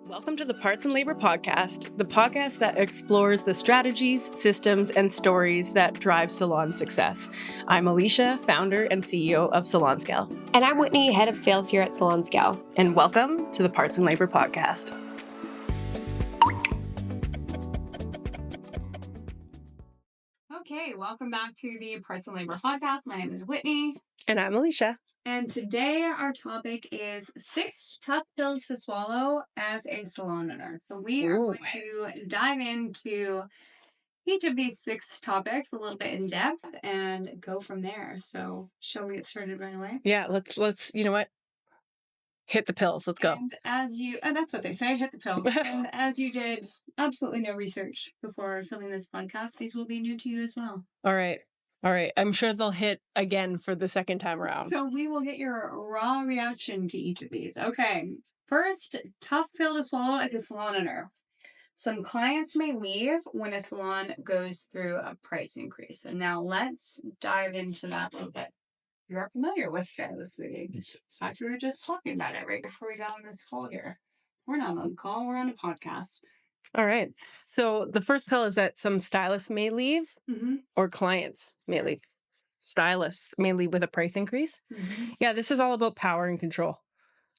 Welcome to the Parts and Labor Podcast, the podcast that explores the strategies, systems, and stories that drive salon success. I'm Alicia, founder and CEO of Salon Scale. And I'm Whitney, head of sales here at Salon Scale. And welcome to the Parts and Labor Podcast. Okay, welcome back to the Parts and Labor Podcast. My name is Whitney. And I'm Alicia. And today our topic is 6 tough pills to swallow as a salon owner. So we are going to dive into each of these 6 topics a little bit in depth and go from there. So shall we get started right away? Yeah, let's you know what? Hit the pills. Let's go. And that's what they say, hit the pills. And as you did absolutely no research before filming this podcast, these will be new to you as well. All right. I'm sure they'll hit again for the second time around. So we will get your raw reaction to each of these. Okay. First, tough pill to swallow as a salon owner. Some clients may leave when a salon goes through a price increase. And now let's dive into that a little bit. You're familiar with stylist leaving. In fact, we were just talking about it right before we got on this call here. We're not on the call, we're on a podcast. All right. So the first pill is that some stylists may leave or clients may leave. Stylists may leave with a price increase. Yeah, this is all about power and control.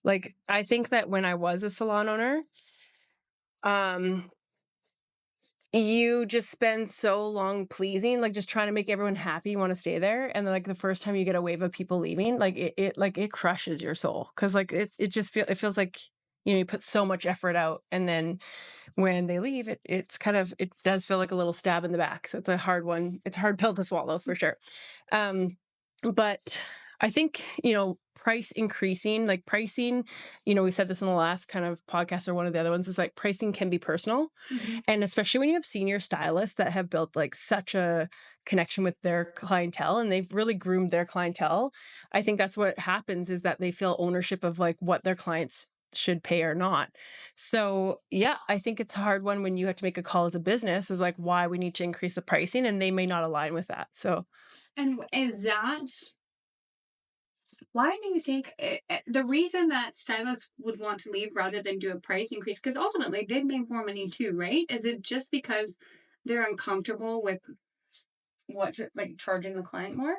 Like, I think that when I was a salon owner, you just spend so long pleasing, like just trying to make everyone happy. You want to stay there. And then like the first time you get a wave of people leaving, like it crushes your soul. Cause like it feels like, you put so much effort out, and then when they leave, it does feel like a little stab in the back. So it's a hard one. It's a hard pill to swallow for sure. But I think, price increasing, like pricing, we said this in the last kind of podcast or one of the other ones, is like pricing can be personal. And especially when you have senior stylists that have built like such a connection with their clientele and they've really groomed their clientele. I think that's what happens, is that they feel ownership of like what their clients should pay or not. So yeah, I think it's a hard one when you have to make a call as a business, is like why we need to increase the pricing, and they may not align with that. So, and why do you think the reason that stylists would want to leave rather than do a price increase, because ultimately they'd make more money too, right? Is it just because they're uncomfortable with charging the client more?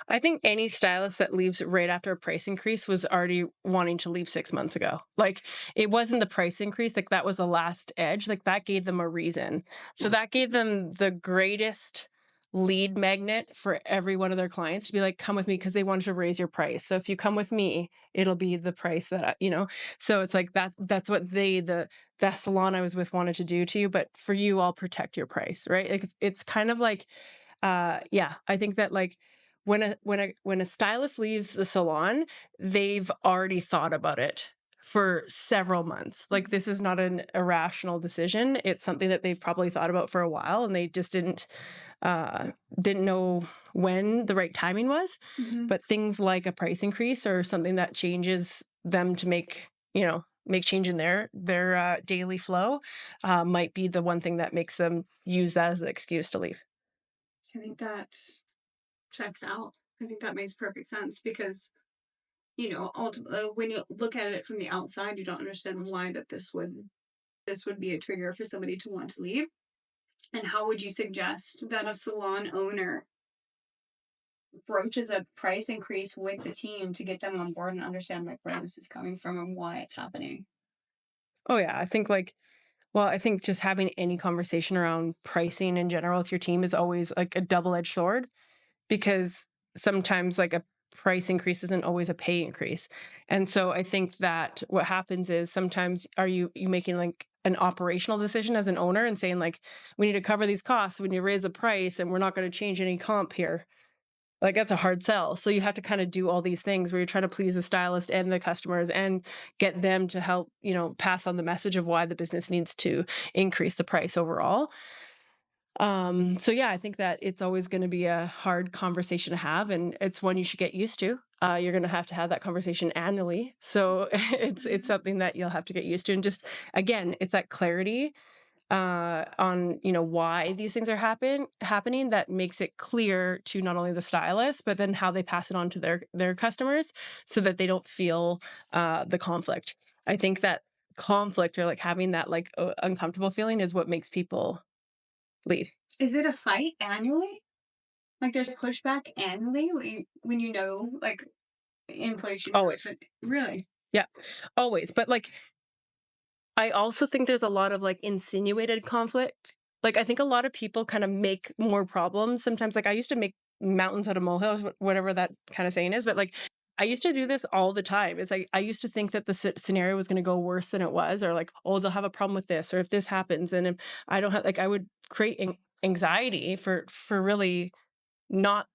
I think any stylist that leaves right after a price increase was already wanting to leave 6 months ago. Like, it wasn't the price increase, like that was the last edge, like that gave them a reason. So that gave them the greatest lead magnet for every one of their clients to be like, come with me, because they wanted to raise your price. So if you come with me, it'll be the price that so it's like that's what the salon I was with wanted to do to you, but for you, I'll protect your price, right? It's kind of like I think that like when a stylist leaves the salon, they've already thought about it for several months. Like, this is not an irrational decision. It's something that they've probably thought about for a while, and they just didn't know when the right timing was. But things like a price increase or something that changes them to make change in their daily flow might be the one thing that makes them use that as an excuse to leave. I think that checks out. I think that makes perfect sense, because ultimately, when you look at it from the outside, you don't understand why that this would be a trigger for somebody to want to leave. And how would you suggest that a salon owner broaches a price increase with the team to get them on board and understand like where this is coming from and why it's happening? Oh yeah, I think just having any conversation around pricing in general with your team is always like a double-edged sword, because sometimes like a price increase isn't always a pay increase. And so I think that what happens is sometimes are you making like an operational decision as an owner and saying like, we need to cover these costs when you raise the price and we're not going to change any comp here. Like, that's a hard sell. So you have to kind of do all these things where you're trying to please the stylist and the customers and get them to help, pass on the message of why the business needs to increase the price overall. So yeah, I think that it's always going to be a hard conversation to have, and it's one you should get used to. You're going to have that conversation annually. So it's something that you'll have to get used to. And just, again, it's that clarity on, why these things are happening that makes it clear to not only the stylist, but then how they pass it on to their customers so that they don't feel the conflict. I think that conflict or like having that like uncomfortable feeling is what makes people leave. Is it a fight annually? Like there's pushback annually when you know like inflation? Always. Really? Yeah, always. But like, I also think there's a lot of like insinuated conflict. Like, I think a lot of people kind of make more problems sometimes. Like, I used to make mountains out of molehills, whatever that kind of saying is. But like, I used to do this all the time. It's like, I used to think that the scenario was going to go worse than it was, or like, oh, they'll have a problem with this, or if this happens, and if I don't have, like, I would create anxiety for really not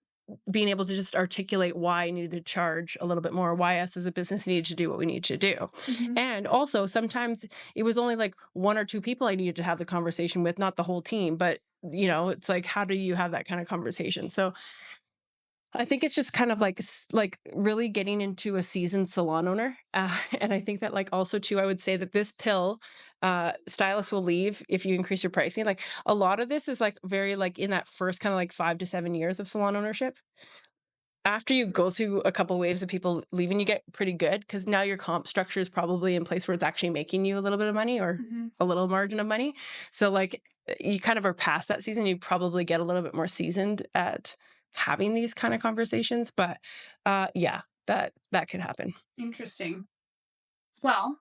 being able to just articulate why I needed to charge a little bit more, why us as a business needed to do what we need to do. Mm-hmm. And also sometimes it was only like one or two people I needed to have the conversation with, not the whole team, but you know, it's like, how do you have that kind of conversation? So I think it's just kind of like really getting into a seasoned salon owner. And I think that like also too, I would say that this pill, stylists will leave if you increase your pricing. Like a lot of this is like very like in that first kind of like 5 to 7 years of salon ownership. After you go through a couple waves of people leaving, you get pretty good because now your comp structure is probably in place where it's actually making you a little bit of money or a little margin of money. So like you kind of are past that season. You probably get a little bit more seasoned at having these kind of conversations. But yeah, that could happen. Interesting. Well,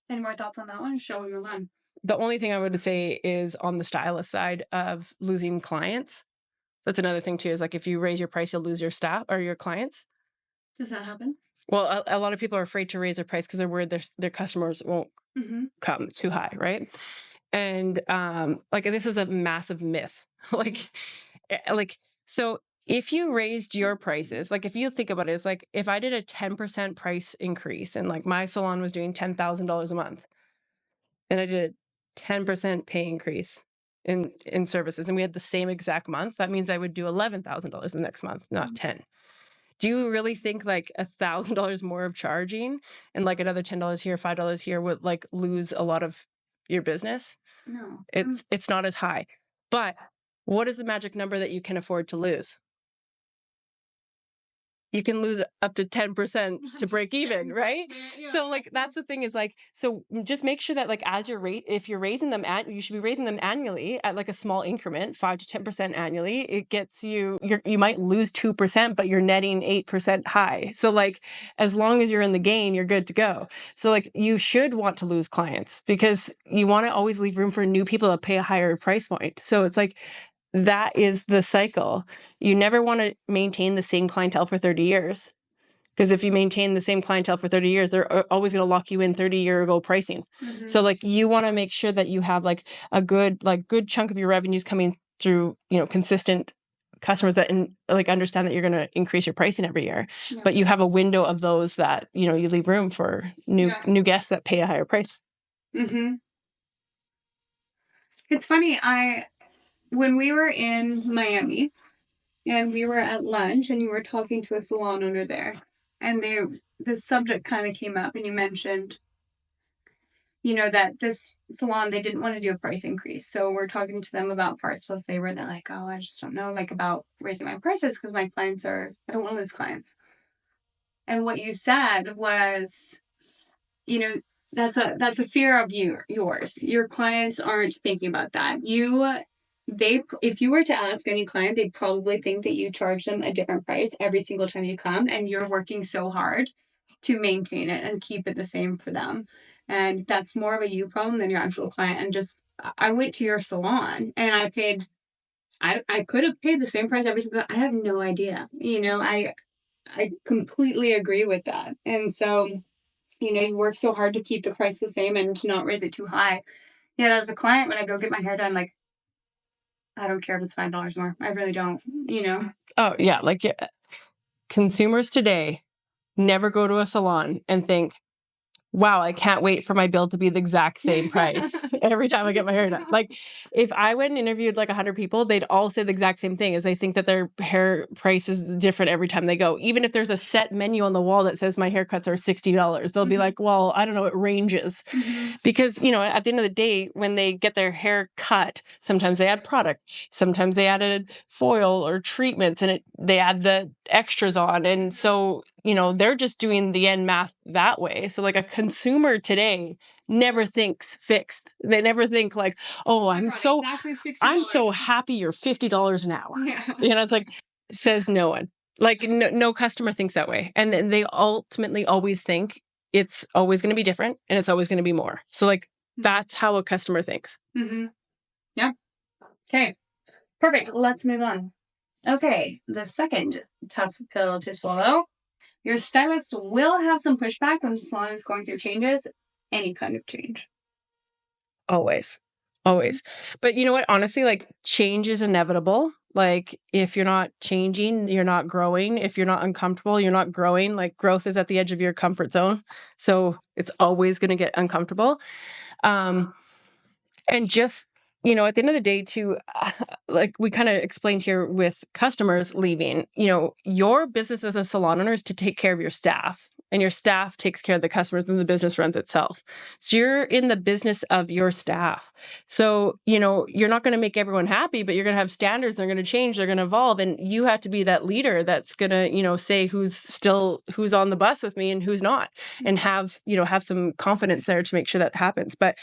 any more thoughts on that one? Shall we move on? The only thing I would say is on the stylist side of losing clients. That's another thing too, is like if you raise your price, you'll lose your staff or your clients. Does that happen? Well, a lot of people are afraid to raise their price because they're worried their customers won't come too high, right? And like this is a massive myth. like so if you raised your prices, like if you think about it, it's like if I did a 10% price increase and like my salon was doing $10,000 a month, and I did a 10% pay increase in services, and we had the same exact month, that means I would do $11,000 the next month, not 10. Do you really think like $1,000 more of charging and like another $10 here, $5 here would like lose a lot of your business? No, it's not as high. But what is the magic number that you can afford to lose? You can lose up to 10% to break even, right? Yeah. So like, that's the thing is like, so just make sure that like, as if you're raising them you should be raising them annually at like a small increment, 5 to 10% annually. It gets you might lose 2%, but you're netting 8% high. So like, as long as you're in the gain, you're good to go. So like, you should want to lose clients because you want to always leave room for new people to pay a higher price point. So it's like, that is the cycle. You never want to maintain the same clientele for 30 years. Because if you maintain the same clientele for 30 years, they're always going to lock you in 30-year-ago pricing. So like you want to make sure that you have like a good chunk of your revenues coming through, you know, consistent customers that like understand that you're going to increase your pricing every year. Yeah. But you have a window of those that, you know, you leave room for new guests that pay a higher price. It's funny, when we were in Miami and we were at lunch and you were talking to a salon owner there and the subject kind of came up and you mentioned, you know, that this salon, they didn't want to do a price increase. So we're talking to them about parts plus labor and they're like, oh, I just don't know like about raising my prices because my clients I don't want to lose clients. And what you said was, you know, that's a fear of yours. Your clients aren't thinking about that. If you were to ask any client, they'd probably think that you charge them a different price every single time you come, and you're working so hard to maintain it and keep it the same for them. And that's more of a you problem than your actual client. And just, I went to your salon and I could have paid the same price every single. I have no idea. You know, I completely agree with that. And so, you know, you work so hard to keep the price the same and to not raise it too high. Yet as a client, when I go get my hair done, like, I don't care if it's $5 more. I really don't, you know? Oh, yeah. Like consumers today never go to a salon and think, wow, I can't wait for my bill to be the exact same price every time I get my hair done. Like if I went and interviewed like 100 people, they'd all say the exact same thing, is they think that their hair price is different every time they go. Even if there's a set menu on the wall that says my haircuts are $60, they'll be like, well, I don't know, it ranges. Because, you know, at the end of the day, when they get their hair cut, sometimes they add product, sometimes they added foil or treatments, and they add the extras on. And so they're just doing the end math that way. So like a consumer today never thinks fixed. They never think like, oh, I'm so happy you're $50 an hour. Yeah. It's like, says no one. Like no customer thinks that way. And then they ultimately always think it's always going to be different and it's always going to be more. So like that's how a customer thinks. Mm-hmm. Yeah. Okay. Perfect. Let's move on. Okay. The second tough pill to swallow. Your stylist will have some pushback when the salon is going through changes, any kind of change. Always. But you know what? Honestly, like change is inevitable. Like if you're not changing, you're not growing. If you're not uncomfortable, you're not growing. Like growth is at the edge of your comfort zone. So it's always going to get uncomfortable. And just, at the end of the day too, like we kind of explained here with customers leaving, your business as a salon owner is to take care of your staff. And your staff takes care of the customers and the business runs itself. So you're in the business of your staff. So, you're not going to make everyone happy, but you're going to have standards. They're going to change. They're going to evolve. And you have to be that leader that's going to, say who's on the bus with me and who's not, and have some confidence there to make sure that happens. But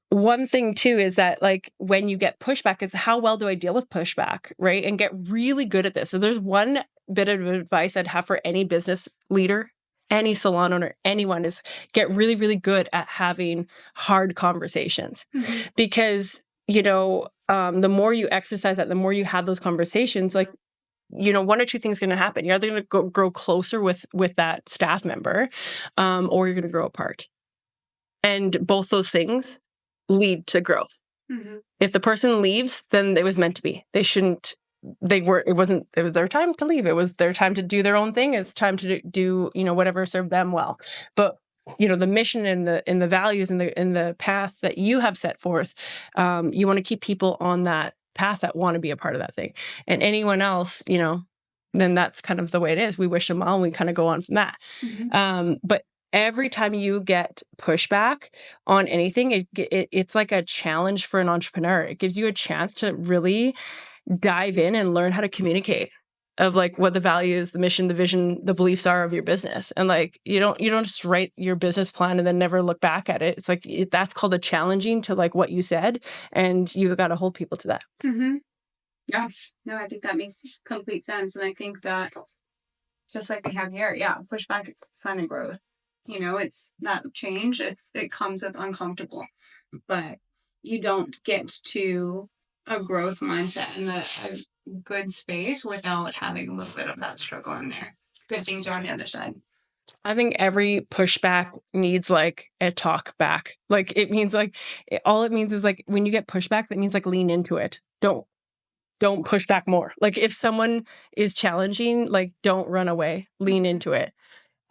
one thing too is that like when you get pushback is how well do I deal with pushback, right? And get really good at this. So there's one bit of advice I'd have for any business leader, any salon owner, anyone is get really, really good at having hard conversations. Mm-hmm. Because, the more you exercise that, the more you have those conversations, like, one or two things going to happen. You're either going to grow closer with that staff member, or you're going to grow apart. And both those things lead to growth. Mm-hmm. If the person leaves, then it was meant to be. It was their time to leave. It was their time to do their own thing. It's time to do, whatever served them well. But, the mission and the values and the path that you have set forth, you want to keep people on that path that want to be a part of that thing. And anyone else, then that's kind of the way it is. We wish them well and we kind of go on from that. Mm-hmm. But every time you get pushback on anything, it's like a challenge for an entrepreneur. It gives you a chance to really dive in and learn how to communicate of like what the values, the mission, the vision, the beliefs are of your business. And like, you don't just write your business plan and then never look back at it. It's like, that's called a challenging to like what you said. And you've got to hold people to that. Mm-hmm. Yeah. No, I think that makes complete sense. And I think that just like we have here, pushback is a sign of growth. It's not change. It comes with uncomfortable, but you don't get to a growth mindset in a good space without having a little bit of that struggle in there. Good things are on the other side. I think every pushback needs like a talk back. Like it means like, all it means is like when you get pushback, that means like lean into it. Don't push back more. Like if someone is challenging, like don't run away, lean into it.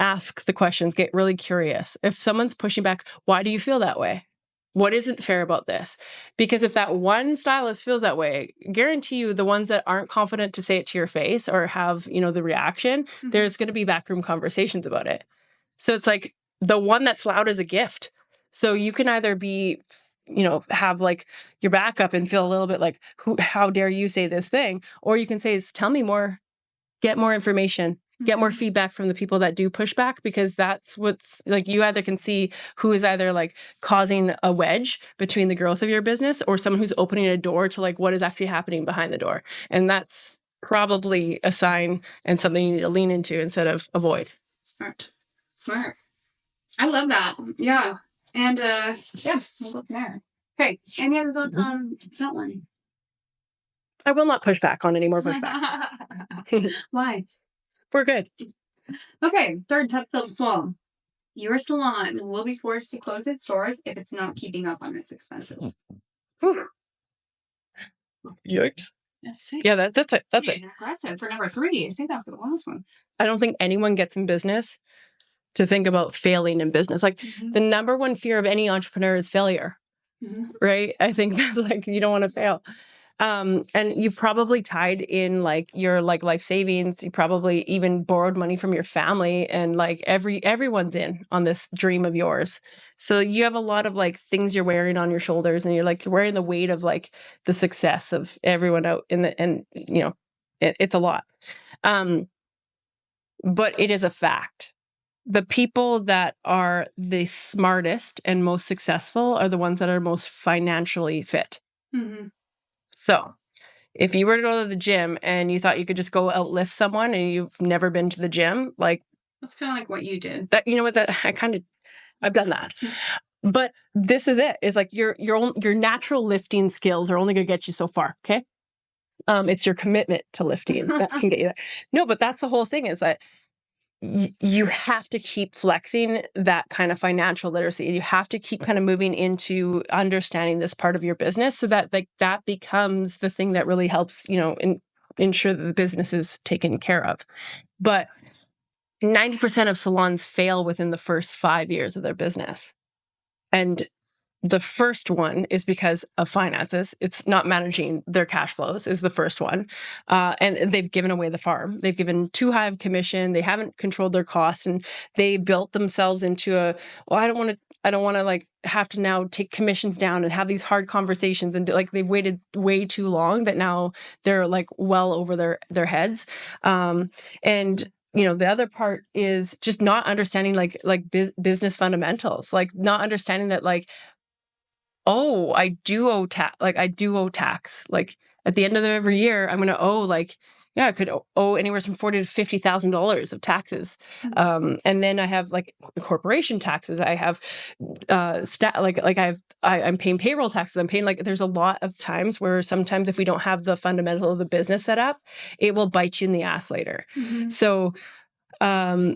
Ask the questions, get really curious. If someone's pushing back, why do you feel that way? What isn't fair about this? Because if that one stylist feels that way, guarantee you the ones that aren't confident to say it to your face or have, the reaction, mm-hmm. there's going to be backroom conversations about it. So it's like the one that's loud is a gift. So you can either be, have like your back up and feel a little bit like, how dare you say this thing? Or you can say, tell me more, get more information. Get more feedback from the people that do push back, because that's what's like, you either can see who is either like causing a wedge between the growth of your business or someone who's opening a door to like what is actually happening behind the door. And that's probably a sign and something you need to lean into instead of avoid. Smart. I love that. Yeah. And yes, we'll go from there. Okay. Any other thoughts on that one? I will not push back on any more pushback. Why? We're good. Okay, third tough pill to swallow. Your salon will be forced to close its doors if it's not keeping up on its expenses. Whew. Yikes. Yeah, that's it. That's it. Aggressive for number 3. Say that for the last one. I don't think anyone gets in business to think about failing in business. Like the number one fear of any entrepreneur is failure, right? I think that's like, you don't want to fail. And you've probably tied in like your like life savings. You probably even borrowed money from your family, and like everyone's in on this dream of yours. So you have a lot of like things you're wearing on your shoulders, and you're wearing the weight of like the success of everyone out in the, and it's a lot. but it is a fact. The people that are the smartest and most successful are the ones that are most financially fit. Mm-hmm. So if you were to go to the gym and you thought you could just go outlift someone and you've never been to the gym, like That's kind of like what you did. that, you know what, that I've done that. But this is it. Is like your natural lifting skills are only going to get you so far. Okay. It's your commitment to lifting that can get you there. No, but that's the whole thing, is that you have to keep flexing that kind of financial literacy. You have to keep kind of moving into understanding this part of your business, so that like that becomes the thing that really helps, ensure that the business is taken care of. But 90% of salons fail within the first 5 years of their business. And the first one is because of finances. It's not managing their cash flows is the first one. And they've given away the farm. They've given too high of commission. They haven't controlled their costs, and they built themselves into I don't want to like have to now take commissions down and have these hard conversations. And like they've waited way too long that now they're like well over their heads. And the other part is just not understanding business fundamentals, like not understanding that like, oh, I do owe tax. Like I do owe tax. Like at the end of every year, I'm going to owe I could owe anywhere from $40,000 to $50,000 of taxes. And then I have like corporation taxes. I have I'm paying payroll taxes. I'm paying there's a lot of times where sometimes if we don't have the fundamental of the business set up, it will bite you in the ass later. Mm-hmm. So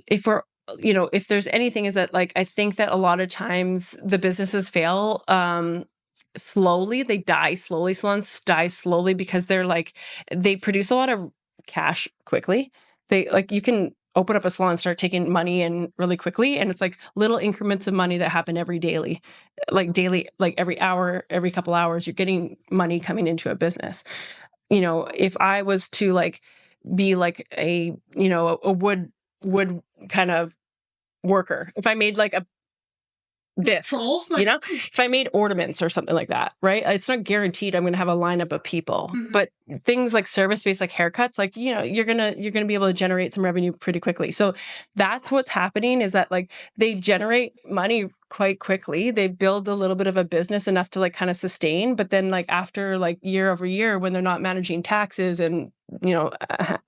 if there's anything, is that like I think that a lot of times the businesses fail slowly. They die slowly. Salons die slowly because they produce a lot of cash quickly. They you can open up a salon and start taking money in really quickly, and it's like little increments of money that happen every daily, every hour, every couple hours, you're getting money coming into a business. If I was to be like a wood kind of worker, if I made if I made ornaments or something like that, right? It's not guaranteed I'm going to have a lineup of people, Mm-hmm. but things like service-based, like haircuts, you're going to be able to generate some revenue pretty quickly. So that's what's happening, is that they generate money quite quickly. They build a little bit of a business enough to kind of sustain, but then after year over year, when they're not managing taxes and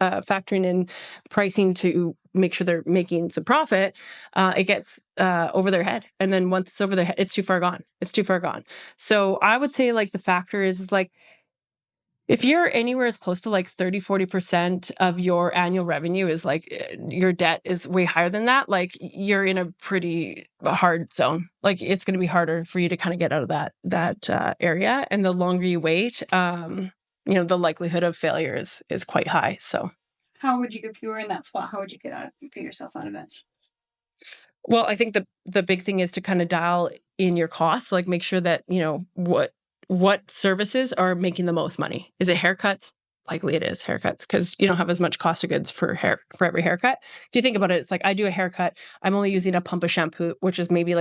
factoring in pricing to make sure they're making some profit, it gets over their head. And then once it's over their head, it's too far gone. So I would say the factor is if you're anywhere as close to 30-40% of your annual revenue is your debt is way higher than that, you're in a pretty hard zone. It's going to be harder for you to kind of get out of that area. And the longer you wait, the likelihood of failure is quite high. So how would you, if you were in that spot, how would you get yourself out of it? Well, I think the big thing is to kind of dial in your costs, make sure that, what services are making the most money. Is it haircuts? Likely it is haircuts, because you don't have as much cost of goods for every haircut. If you think about it, it's I do a haircut, I'm only using a pump of shampoo, which is maybe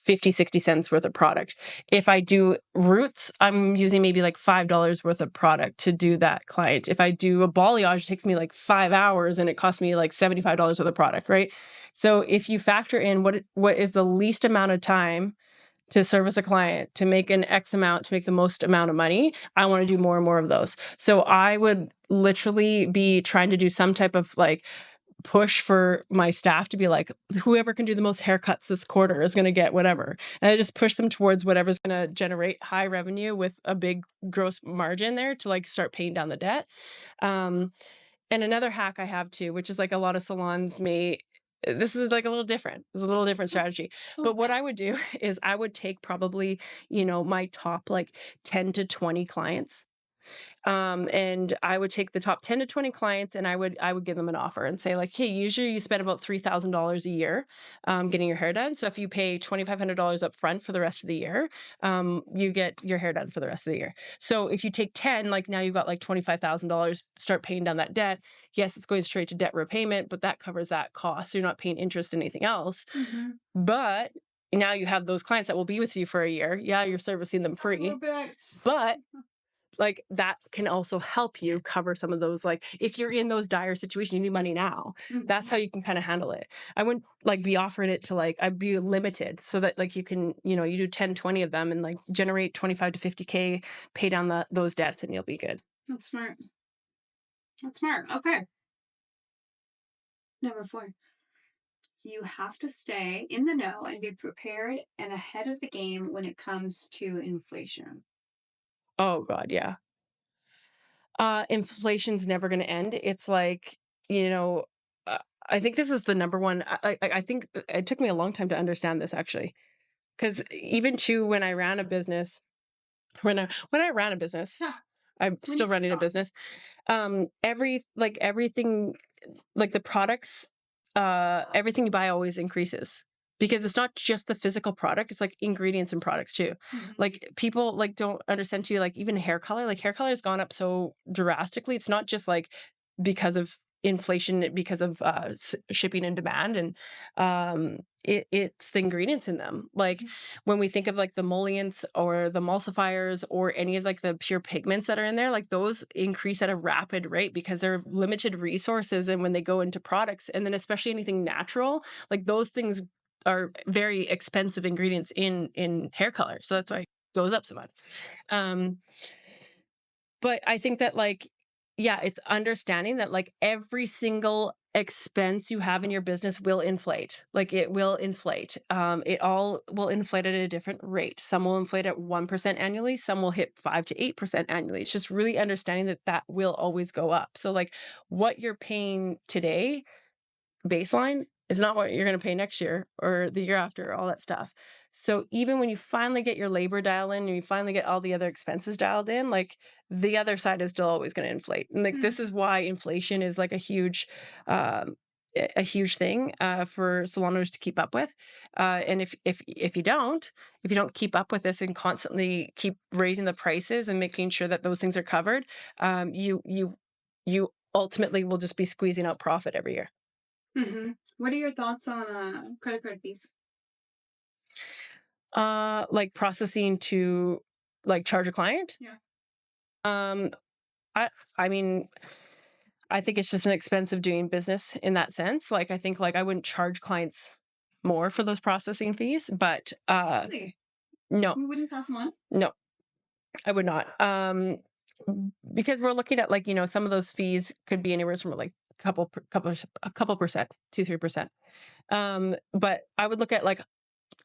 50-60 cents worth of product. If I do roots, I'm using maybe $5 worth of product to do that client. If I do a balayage, it takes me 5 hours and it costs me $75 worth of product, right? So if you factor in what is the least amount of time to service a client, to make an X amount, to make the most amount of money, I want to do more and more of those. So I would literally be trying to do some type of push for my staff to be whoever can do the most haircuts this quarter is going to get whatever. And I just push them towards whatever's going to generate high revenue with a big gross margin there to start paying down the debt. And another hack I have too, which is a lot of salons this is a little different. It's a little different strategy. But what I would do is I would take probably, my top 10 to 20 clients. And I would take the top 10 to 20 clients and I would give them an offer and say hey, usually you spend about $3,000 a year getting your hair done. So if you pay $2,500 up front for the rest of the year, you get your hair done for the rest of the year. So if you take 10, now you've got $25,000, start paying down that debt. Yes, it's going straight to debt repayment, but that covers that cost. So you're not paying interest in anything else. Mm-hmm. But now you have those clients that will be with you for a year. Yeah, you're servicing them free. But like that can also help you cover some of those, like if you're in those dire situations, you need money now. That's how you can kind of handle it. I wouldn't like be offering it to like, I'd be limited so that like you can, you do 10, 20 of them and like generate 25 to 50K, pay down those debts and you'll be good. That's smart. That's smart. Okay. Number 4. You have to stay in the know and be prepared and ahead of the game when it comes to inflation. Oh God. Yeah. Inflation's never going to end. It's like, uh, I think this is the number one. I think it took me a long time to understand this actually, because even too when I ran a business, Yeah. I'm still running a business. Everything, like the products, everything you buy always increases. Because it's not just the physical product, it's like ingredients and products too. Like people like don't understand too, like even hair color has gone up so drastically. It's not just like because of inflation, because of shipping and demand, and it's the ingredients in them. Like when we think of like the emollients or the emulsifiers or any of like the pure pigments that are in there, like those increase at a rapid rate because they're limited resources. And when they go into products, and then especially anything natural, like those things are very expensive ingredients in hair color. So that's why it goes up so much. But I think that like, yeah, it's understanding that like every single expense you have in your business will inflate. Like it will inflate. It all will inflate at a different rate. Some will inflate at 1% annually. Some will hit 5 to 8% annually. It's just really understanding that will always go up. So like what you're paying today, baseline, is not what you're going to pay next year or the year after, all that stuff. So even when you finally get your labor dialed in and you finally get all the other expenses dialed in, like the other side is still always going to inflate. And like this is why inflation is like a huge thing for salon owners to keep up with. And if you don't keep up with this and constantly keep raising the prices and making sure that those things are covered, you ultimately will just be squeezing out profit every year. What are your thoughts on credit card fees? Like processing to like charge a client? Yeah. I mean, I think it's just an expense of doing business in that sense. Like I think like I wouldn't charge clients more for those processing fees, but Really? no. We wouldn't pass them on? No, I would not. Because we're looking at like, some of those fees could be anywhere from like a couple percent, 2-3%. But I would look at like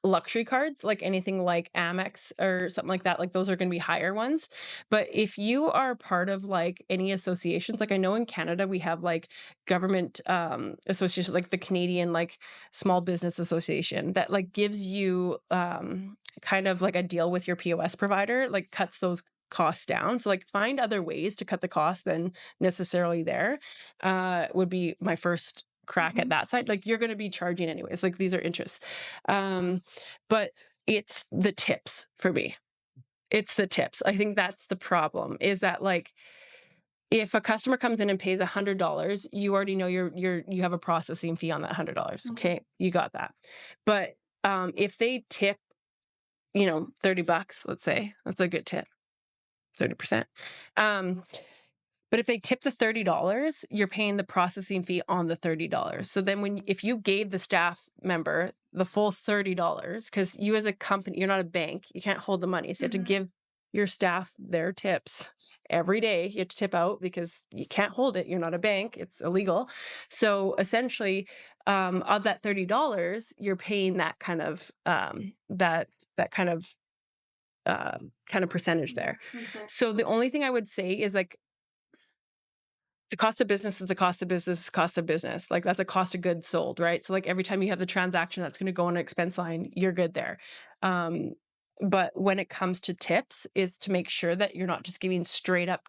luxury cards, like anything like Amex or something like that. Like those are going to be higher ones. But if you are part of like any associations, like I know in Canada we have like government associations, like the Canadian like Small Business Association, that like gives you kind of like a deal with your POS provider, like cuts those costs down. So like find other ways to cut the cost than necessarily there would be my first crack at that side. Like you're going to be charging anyways, like these are interests. But it's the tips for me. It's the tips. I think that's the problem, is that like if a customer comes in and pays $100, you already know you have a processing fee on that $100. Okay. You got that. But if they tip, $30, let's say, that's a good tip, 30%. But if they tip the $30, you're paying the processing fee on the $30. So then if you gave the staff member the full $30, because you as a company, you're not a bank, you can't hold the money. So you have to give your staff their tips every day. You have to tip out because you can't hold it. You're not a bank. It's illegal. So essentially, of that $30, you're paying that kind of percentage there. Okay. So the only thing I would say is like, the cost of business is the cost of business, cost of business. Like that's a cost of goods sold, right? So like every time you have the transaction that's going to go on an expense line, you're good there. But when it comes to tips, is to make sure that you're not just giving straight up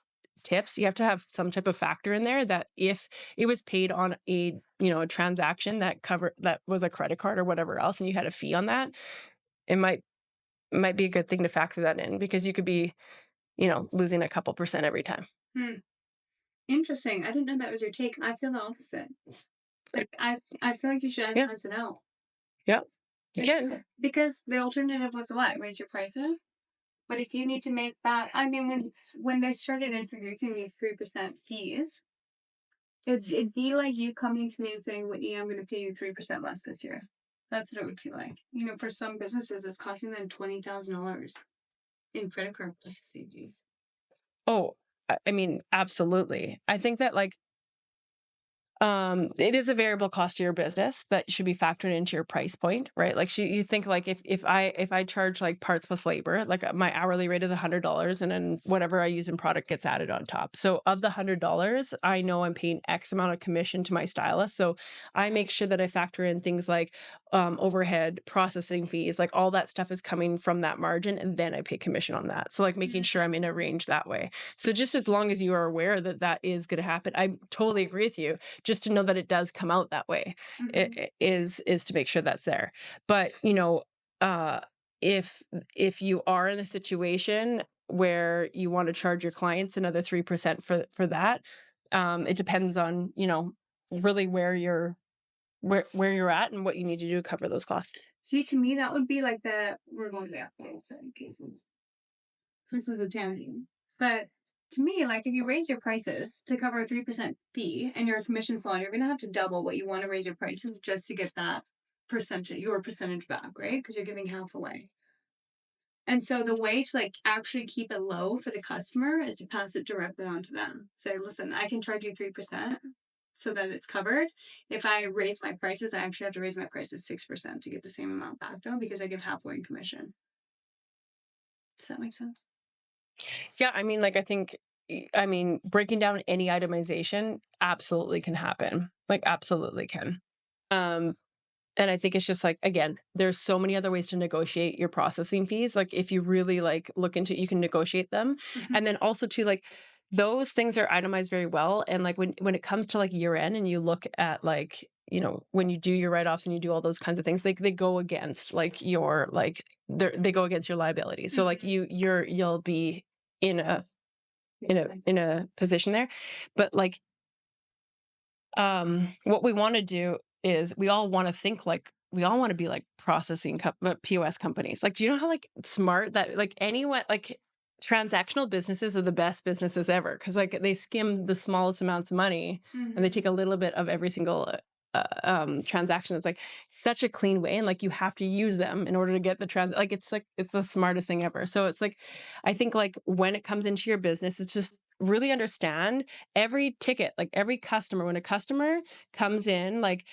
tips. You have to have some type of factor in there that if it was paid on a transaction that was a credit card or whatever else, and you had a fee on that, it might be a good thing to factor that in, because you could be, losing a couple percent every time. Interesting. I didn't know that was your take. I feel the opposite. Like I feel like you should itemize it out. Yep. You can. Because the alternative was what? Raise your prices? But if you need to make that, I mean, when they started introducing these 3% fees, it'd be like you coming to me and saying, Whitney, I'm going to pay you 3% less this year. That's what it would feel like. You know, for some businesses, it's costing them $20,000 in credit card processing fees. Oh, I mean, absolutely. I think that like, it is a variable cost to your business that should be factored into your price point, right? Like you think like if I charge like parts plus labor, like my hourly rate is $100 and then whatever I use in product gets added on top. So of the $100, I know I'm paying X amount of commission to my stylist. So I make sure that I factor in things like overhead, processing fees, like all that stuff is coming from that margin, and then I pay commission on that. So like making sure I'm in a range that way. So just as long as you are aware that that is going to happen, I totally agree with you. Just to know that it does come out that way is to make sure that's there. But you know, if you are in a situation where you want to charge your clients another 3% for that, it depends on, you know, really where you're at and what you need to do to cover those costs. See, to me, that would be like we're going back in case this was a tangent. But to me, like if you raise your prices to cover a 3% fee and you're a commission salon, you're going to have to double what you want to raise your prices just to get that your percentage back, right? Because you're giving half away. And so the way to like actually keep it low for the customer is to pass it directly on to them. Say, listen, I can charge you 3% so that it's covered. If I raise my prices, I actually have to raise my prices 6% to get the same amount back though, because I give halfway in commission. Does that make sense? Yeah, I mean, like I mean, breaking down any itemization absolutely can happen. Like absolutely can. And I think it's just like, again, there's so many other ways to negotiate your processing fees. Like if you really like look into it, you can negotiate them. Mm-hmm. And then also to like, those things are itemized very well. And like when it comes to like year end and you look at like, you know, when you do your write-offs and you do all those kinds of things, like they go against like your, like they go against your liability. So like you'll be in a position there. But like, what we want to do is we all want to be like processing POS companies. Like, do you know how like smart that like anyone like transactional businesses are the best businesses ever because like they skim the smallest amounts of money and they take a little bit of every single transaction. It's like such a clean way, and like you have to use them in order to get the like it's the smartest thing ever. So it's like I think like when it comes into your business, it's just really understand every ticket, like every customer. When a customer comes in, like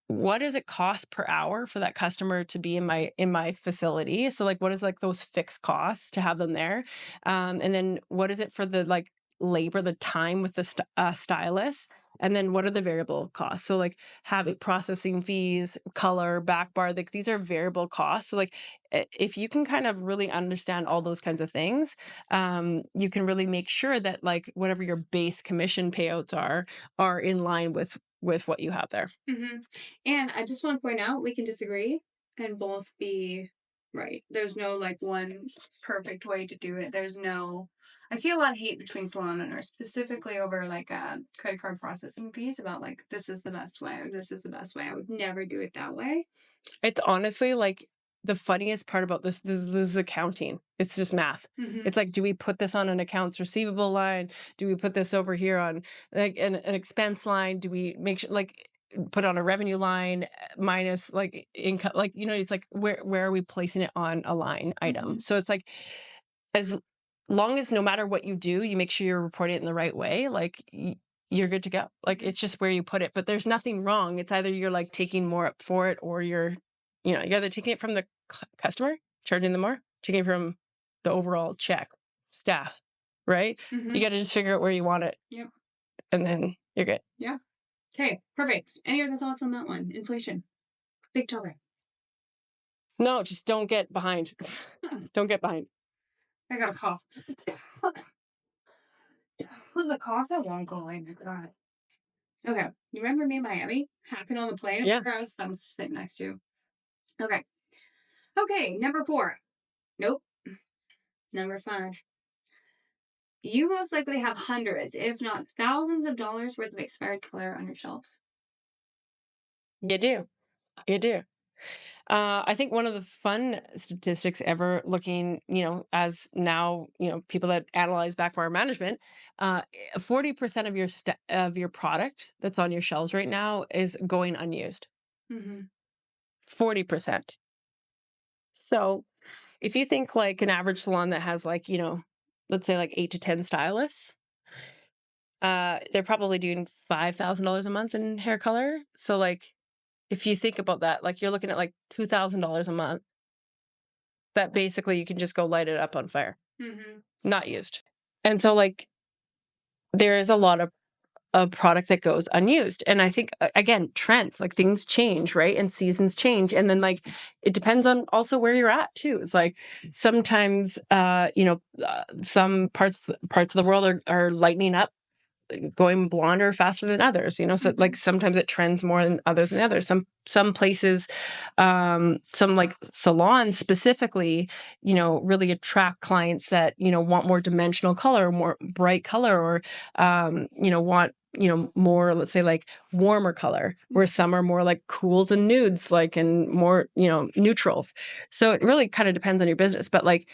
what does it cost per hour for that customer to be in my facility? So like what is like those fixed costs to have them there, and then what is it for the like labor, the time with the stylist, and then what are the variable costs? So like having processing fees, color, back bar, like these are variable costs. So like if you can kind of really understand all those kinds of things, you can really make sure that like whatever your base commission payouts are in line with what you have there. Mm-hmm. And I just want to point out, we can disagree and both be right. There's no like one perfect way to do it. I see a lot of hate between salon owners, specifically over like credit card processing fees about like, this is the best way or this is the best way. I would never do it that way. It's honestly like the funniest part about this is accounting. It's just math. It's like, do we put this on an accounts receivable line? Do we put this over here on like an expense line? Do we make sure like put on a revenue line minus like income? Like, you know, it's like where are we placing it on a line item? So it's like as long as no matter what you do, you make sure you're reporting it in the right way, like you're good to go. Like it's just where you put it, but there's nothing wrong. It's either you're like taking more up for it or you're either taking it from the customer, charging them more, taking it from the overall check staff, right? You got to just figure out where you want it. Yep. And then you're good. Yeah. Okay, perfect. Any other thoughts on that one? Inflation. Big topic. No, just don't get behind. Don't get behind. I got a cough. The cough that won't go away. God. Okay. You remember me in Miami? Hacking on the plane? Yeah. I was sitting next to. Okay. Okay, number 4. Nope. Number 5. You most likely have hundreds, if not thousands of dollars worth of expired color on your shelves. You do. You do. I think one of the fun statistics ever looking, as now, people that analyze backbar management, 40% of your product that's on your shelves right now is going unused. 40%. So if you think like an average salon that has like, let's say like 8 to 10 stylists, they're probably doing $5,000 a month in hair color. So like, if you think about that, like you're looking at like $2,000 a month that basically you can just go light it up on fire, not used. And so like, there is a lot of product that goes unused. And I think, again, trends, like things change, right? And seasons change. And then like, it depends on also where you're at too. It's like sometimes, some parts of the world are lightening up, going blonder faster than others, so like sometimes it trends more than others. Some places, some like salons specifically, really attract clients that, want more dimensional color, more bright color, or, want, more, let's say like warmer color, where some are more like cools and nudes, like, and more, neutrals. So it really kind of depends on your business, but like,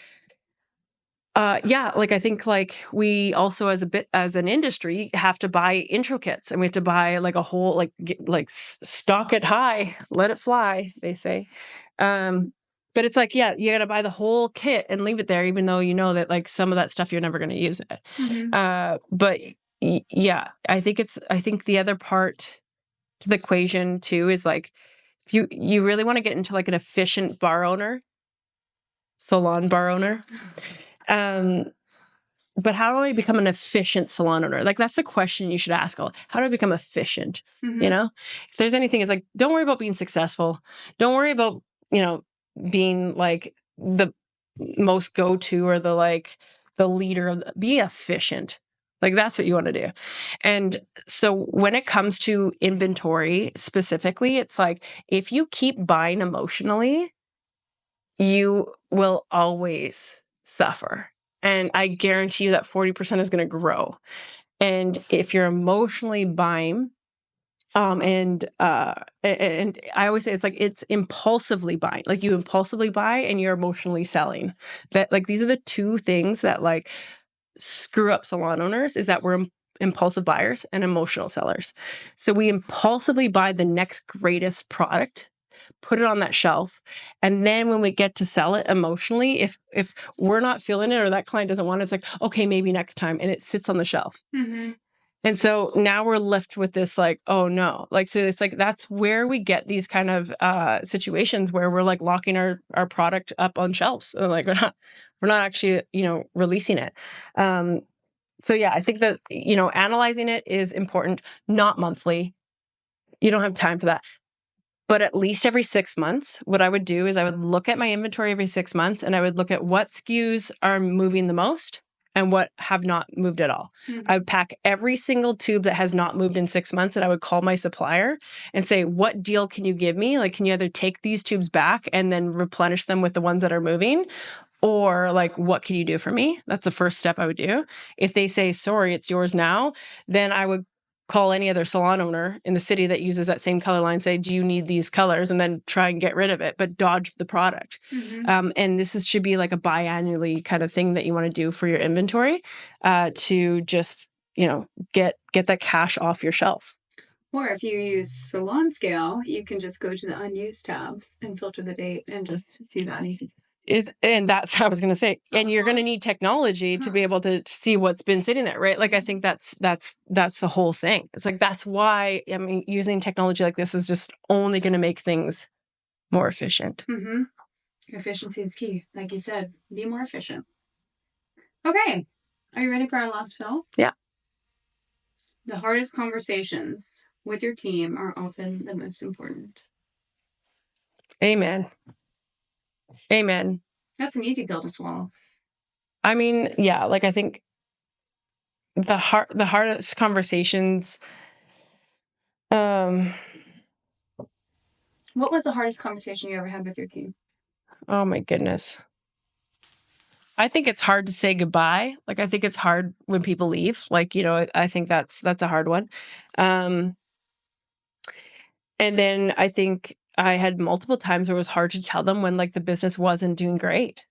like I think like we also as an industry have to buy intro kits, and we have to buy like a whole, like stock it high, let it fly, they say. But it's like, yeah, you got to buy the whole kit and leave it there, even though you know that like some of that stuff you're never going to use it. But yeah, I think the other part to the equation too is like, if you really want to get into like an efficient salon bar owner, but how do I become an efficient salon owner? Like, that's the question you should ask. How do I become efficient? If there's anything, it's like, don't worry about being successful. Don't worry about, being like the most go-to or the leader. Be efficient. Like, that's what you want to do. And so when it comes to inventory specifically, it's like, if you keep buying emotionally, you will always suffer. And I guarantee you that 40% is going to grow. And if you're emotionally buying, and I always say it's impulsively buying. Like, you impulsively buy and you're emotionally selling. That, like, these are the two things that like screw up salon owners, is that we're impulsive buyers and emotional sellers. So we impulsively buy the next greatest product, put it on that shelf, and then when we get to sell it emotionally, if we're not feeling it or that client doesn't want it, it's like, okay, maybe next time, and it sits on the shelf. And so now we're left with this like, oh no, like, so it's like, that's where we get these kind of situations where we're like locking our product up on shelves, like we're not actually releasing it. So yeah, I think that analyzing it is important. Not monthly, you don't have time for that. But at least every 6 months, what I would do is I would look at my inventory every 6 months, and I would look at what SKUs are moving the most and what have not moved at all. I would pack every single tube that has not moved in 6 months, and I would call my supplier and say, what deal can you give me? Like, can you either take these tubes back and then replenish them with the ones that are moving? Or like, what can you do for me? That's the first step I would do. If they say, sorry, it's yours now, then I would call any other salon owner in the city that uses that same color line, say, do you need these colors? And then try and get rid of it, but dodge the product. And should be like a biannually kind of thing that you want to do for your inventory, to just, get that cash off your shelf. Or if you use Salon Scale, you can just go to the unused tab and filter the date and just see that easy. And that's what I was going to say. And you're going to need technology to be able to see what's been sitting there, right? Like, I think that's the whole thing. It's like, that's why, I mean, using technology like this is just only going to make things more efficient. Efficiency is key. Like you said, be more efficient. Okay. Are you ready for our last fill? Yeah. The hardest conversations with your team are often the most important. Amen. That's an easy pill to swallow. I mean, yeah, like, I think the hardest conversations. What was the hardest conversation you ever had with your team? Oh my goodness. I think it's hard to say goodbye. Like, I think it's hard when people leave. Like, I think that's a hard one. And then I think I had multiple times where it was hard to tell them when like the business wasn't doing great.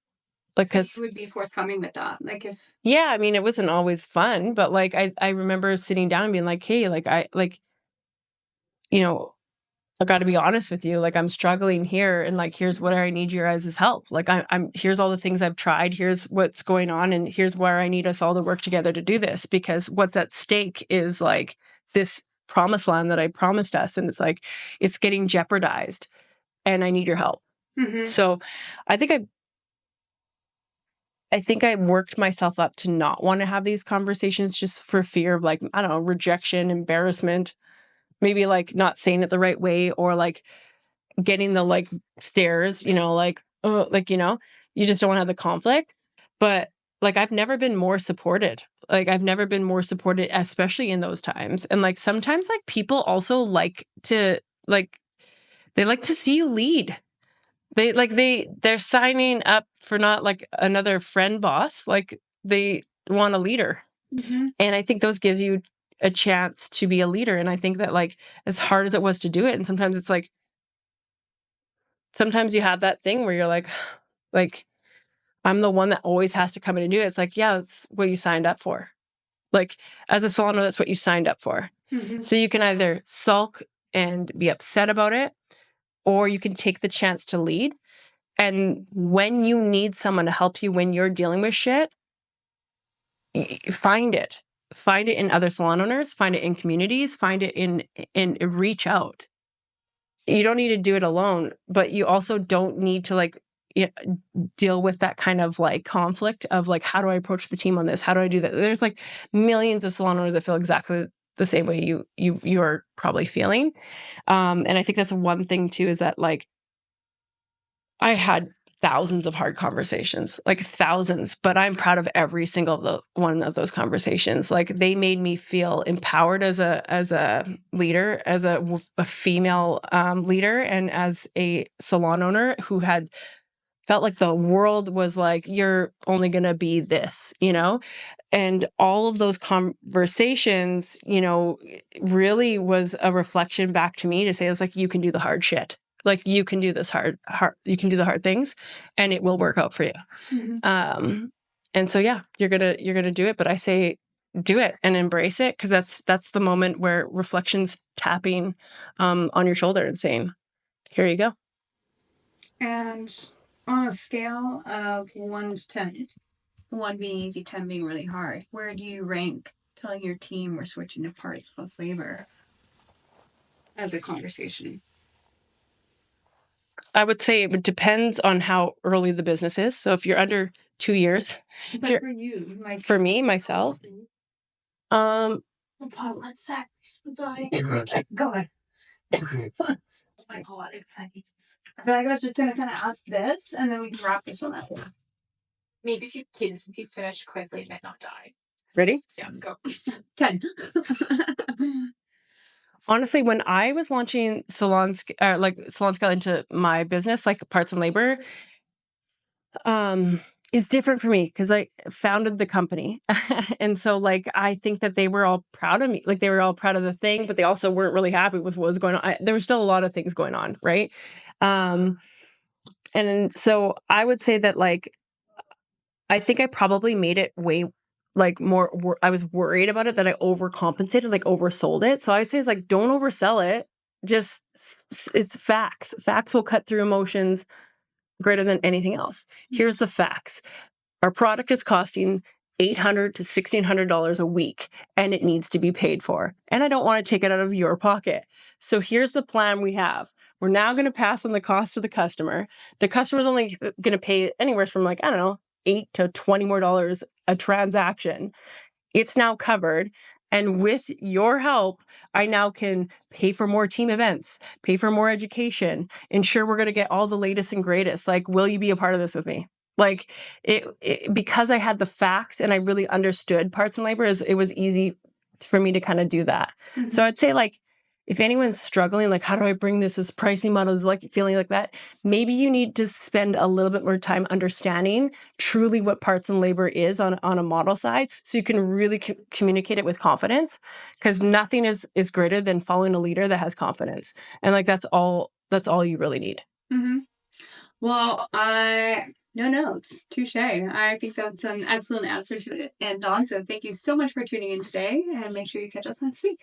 Like, So cause you would be forthcoming with that. Like if yeah, I mean, it wasn't always fun, but like, I remember sitting down and being like, hey, like you know, I got to be honest with you. Like, I'm struggling here, and like, here's where I need your guys' help. Like, I'm here's all the things I've tried. Here's what's going on, and here's where I need us all to work together to do this. Because what's at stake is like this promised land that I promised us, and it's like it's getting jeopardized, and I need your help. mm-hmm. So, I think I worked myself up to not want to have these conversations just for fear of like, I don't know, rejection, embarrassment, maybe like not saying it the right way, or like getting the like stares, like, oh, like, you just don't want to have the conflict. But like, I've never been more supported. Like, I've never been more supported, especially in those times. And like, sometimes like people also like to like, they like to see you lead. They're signing up for not like another friend boss. Like they want a leader. Mm-hmm. And I think those give you a chance to be a leader. And I think that like, as hard as it was to do it, and sometimes it's like, sometimes you have that thing where you're like, I'm the one that always has to come in and do it. It's like, yeah, that's what you signed up for. Like as a salon owner, that's what you signed up for. Mm-hmm. So you can either sulk and be upset about it, or you can take the chance to lead. And when you need someone to help you when you're dealing with shit, find it. Find it in other salon owners, find it in communities, find it in reach out. You don't need to do it alone, but you also don't need to like deal with that kind of like conflict of like, how do I approach the team on this? How do I do that? There's like millions of salon owners that feel exactly the same way you are probably feeling. And I think that's one thing too, is that like, I had thousands of hard conversations, like thousands, but I'm proud of every single one of those conversations. Like they made me feel empowered as a leader, as a female leader, and as a salon owner who had felt like the world was like, you're only going to be this, and all of those conversations, really was a reflection back to me to say, it's like, you can do the hard shit. Like you can do this you can do the hard things and it will work out for you. Mm-hmm. And so, yeah, you're going to do it. But I say, do it and embrace it. Cause that's the moment where reflection's tapping, on your shoulder and saying, here you go. And on a scale of 1 to 10, 1 being easy, 10 being really hard, where do you rank telling your team we're switching to parts plus labor as a conversation? I would say it depends on how early the business is. So if you're under 2 years, but for you, like for me, myself, pause 1 sec. Sorry. Go ahead. I feel like I was just gonna kind of ask this, and then we can wrap this one up. Maybe if you kids be finished quickly, it might not die. Ready? Yeah, go. 10. Honestly, when I was launching Salon Scale into my business, like parts and labor, is different for me because I founded the company. And so like, I think that they were all proud of me. Like they were all proud of the thing, but they also weren't really happy with what was going on. There was still a lot of things going on. Right. And so I would say that like, I think I probably made it way like more, I was worried about it that I overcompensated, like oversold it. So I'd say it's like, don't oversell it. Just it's facts. Facts will cut through emotions greater than anything else. Here's the facts. Our product is costing $800 to $1,600 a week, and it needs to be paid for. And I don't want to take it out of your pocket. So here's the plan we have. We're now going to pass on the cost to the customer. The customer's only going to pay anywhere from like, I don't know, $8 to $20 more a transaction. It's now covered. And with your help, I now can pay for more team events, pay for more education, ensure we're going to get all the latest and greatest. Like, will you be a part of this with me? Like it because I had the facts and I really understood parts and labor, it was easy for me to kind of do that. Mm-hmm. So I'd say like, if anyone's struggling, like, how do I bring this pricing models, like feeling like that, maybe you need to spend a little bit more time understanding truly what parts and labor is on a model side. So you can really communicate it with confidence, because nothing is greater than following a leader that has confidence. And like, that's all That's all you really need. Mm-hmm. Well, no notes. Touche. I think that's an excellent answer to it. And Dawn, so thank you so much for tuning in today, and make sure you catch us next week.